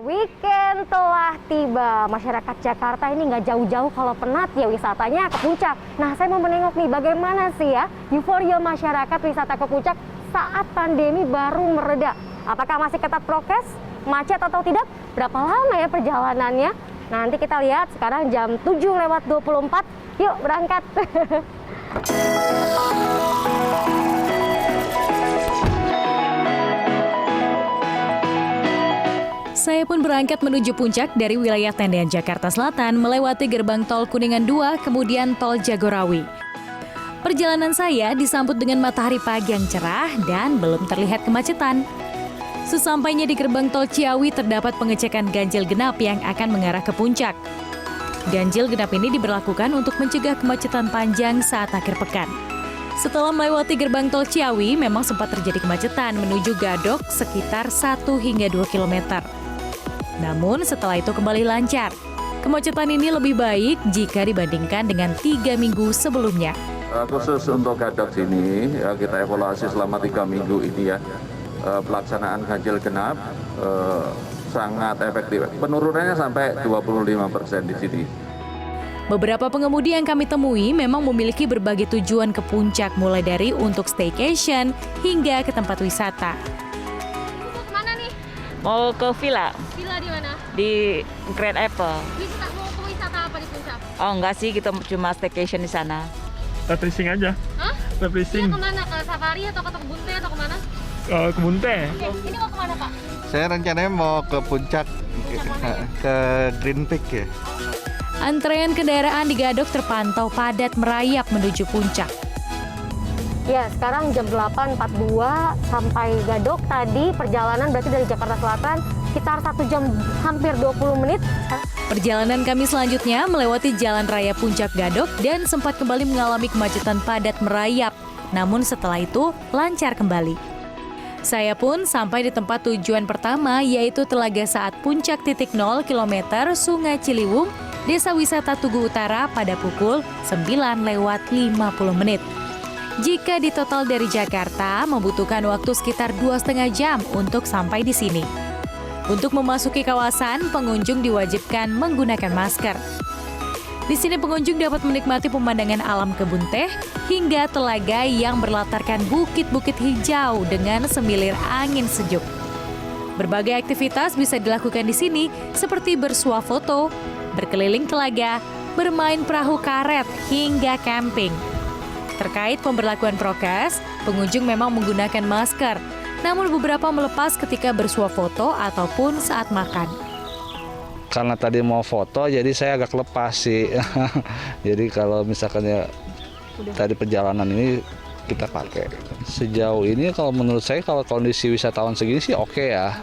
Weekend telah tiba. Masyarakat Jakarta ini nggak jauh-jauh kalau penat ya wisatanya ke puncak. Nah, saya mau menengok nih bagaimana sih ya euforia masyarakat wisata ke puncak saat pandemi baru mereda. Apakah masih ketat prokes, macet atau tidak? Berapa lama ya perjalanannya? Nanti kita lihat sekarang jam 7:24. Yuk berangkat. Saya pun berangkat menuju puncak dari wilayah Tendean, Jakarta Selatan, melewati gerbang tol Kuningan 2, kemudian tol Jagorawi. Perjalanan saya disambut dengan matahari pagi yang cerah dan belum terlihat kemacetan. Sesampainya di gerbang tol Ciawi terdapat pengecekan ganjil genap yang akan mengarah ke puncak. Ganjil genap ini diberlakukan untuk mencegah kemacetan panjang saat akhir pekan. Setelah melewati gerbang tol Ciawi, memang sempat terjadi kemacetan menuju Gadok sekitar 1 hingga 2 km. Namun setelah itu kembali lancar. Kemacetan ini lebih baik jika dibandingkan dengan 3 minggu sebelumnya. Khusus untuk Gadok sini, ya, kita evaluasi selama 3 minggu ini ya. Pelaksanaan ganjil genap sangat efektif. Penurunannya sampai 25% di sini. Beberapa pengemudi yang kami temui memang memiliki berbagai tujuan ke puncak, mulai dari untuk staycation hingga ke tempat wisata. Mau kemana nih? Mau ke villa Villa di mana? di Grand Apple. Mau ke wisata apa di puncak? Oh enggak sih, kita cuma staycation di sana. Refreshing aja. Hah? Refreshing. Iya kemana? Ke safari atau ke Kebun Teh atau kemana? Ke Bunte. Oke, ini mau kemana Pak? Saya rencananya mau ke puncak, ke Green Peak ya. Antrean kendaraan di Gadok terpantau padat merayap menuju puncak. Ya, sekarang jam 8.42 sampai Gadok. Tadi perjalanan berarti dari Jakarta Selatan sekitar 1 jam hampir 20 menit. Perjalanan kami selanjutnya melewati Jalan Raya Puncak Gadok dan sempat kembali mengalami kemacetan padat merayap. Namun setelah itu lancar kembali. Saya pun sampai di tempat tujuan pertama, yaitu Telaga Saat Puncak titik 0 km Sungai Ciliwung, Desa Wisata Tugu Utara pada pukul 9:50 menit. Jika ditotal dari Jakarta, membutuhkan waktu sekitar 2,5 jam untuk sampai di sini. Untuk memasuki kawasan, pengunjung diwajibkan menggunakan masker. Di sini pengunjung dapat menikmati pemandangan alam kebun teh hingga telaga yang berlatarkan bukit-bukit hijau dengan semilir angin sejuk. Berbagai aktivitas bisa dilakukan di sini seperti bersuah foto, berkeliling telaga, bermain perahu karet, hingga camping. Terkait pemberlakuan prokes, pengunjung memang menggunakan masker, namun beberapa melepas ketika bersuah foto ataupun saat makan. Karena tadi mau foto, jadi saya agak lepas sih. Jadi kalau misalkan ya tadi perjalanan ini kita pakai. Sejauh ini kalau menurut saya kalau kondisi wisatawan segini sih oke ya.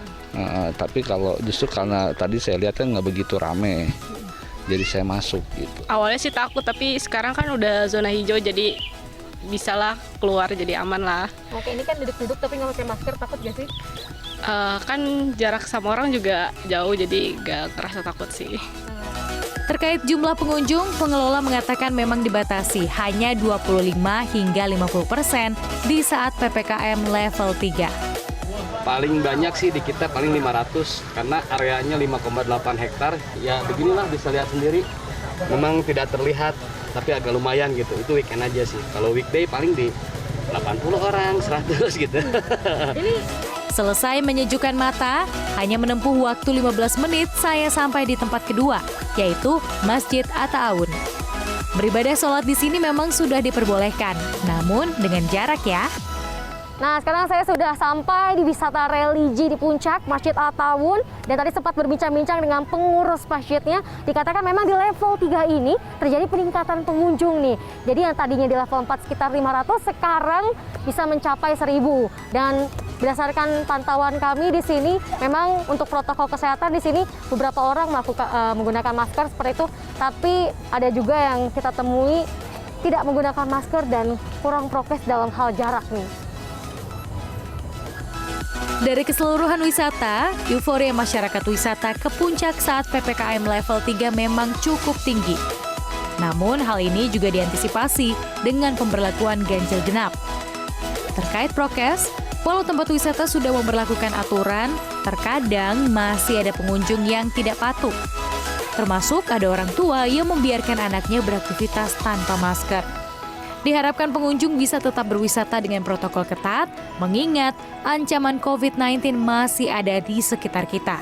Tapi kalau justru karena tadi saya lihatnya nggak begitu rame, jadi saya masuk gitu. Awalnya sih takut, tapi sekarang kan udah zona hijau, jadi bisalah keluar, jadi aman lah. Oke, ini kan duduk-duduk tapi nggak pakai masker, takut gak sih? Kan jarak sama orang juga jauh, jadi gak terasa takut sih. Terkait jumlah pengunjung, pengelola mengatakan memang dibatasi hanya 25 hingga 50% di saat PPKM level 3. Paling banyak sih di kita paling 500 karena areanya 5,8 hektar. Ya beginilah, bisa lihat sendiri. Memang tidak terlihat tapi agak lumayan gitu. Itu weekend aja sih. Kalau weekday paling di 80 orang, 100 gitu. Selesai menyejukkan mata, hanya menempuh waktu 15 menit saya sampai di tempat kedua, yaitu Masjid At-Ta'awun. Beribadah sholat di sini memang sudah diperbolehkan, namun dengan jarak ya. Nah, sekarang saya sudah sampai di wisata religi di puncak Masjid At-Ta'awun, dan tadi sempat berbincang-bincang dengan pengurus masjidnya. Dikatakan memang di level 3 ini terjadi peningkatan pengunjung nih. Jadi yang tadinya di level 4 sekitar 500, sekarang bisa mencapai 1.000. Dan berdasarkan pantauan kami di sini, memang untuk protokol kesehatan di sini beberapa orang menggunakan masker seperti itu, tapi ada juga yang kita temui tidak menggunakan masker dan kurang prokes dalam hal jarak nih. Dari keseluruhan wisata, euforia masyarakat wisata ke puncak saat PPKM level 3 memang cukup tinggi. Namun hal ini juga diantisipasi dengan pemberlakuan ganjil genap. Terkait prokes, Walau tempat wisata sudah memberlakukan aturan, terkadang masih ada pengunjung yang tidak patuh. Termasuk ada orang tua yang membiarkan anaknya beraktivitas tanpa masker. Diharapkan pengunjung bisa tetap berwisata dengan protokol ketat, mengingat ancaman COVID-19 masih ada di sekitar kita.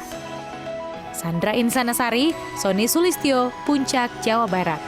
Sandra Insanasari, Sony Sulistyo, Puncak, Jawa Barat.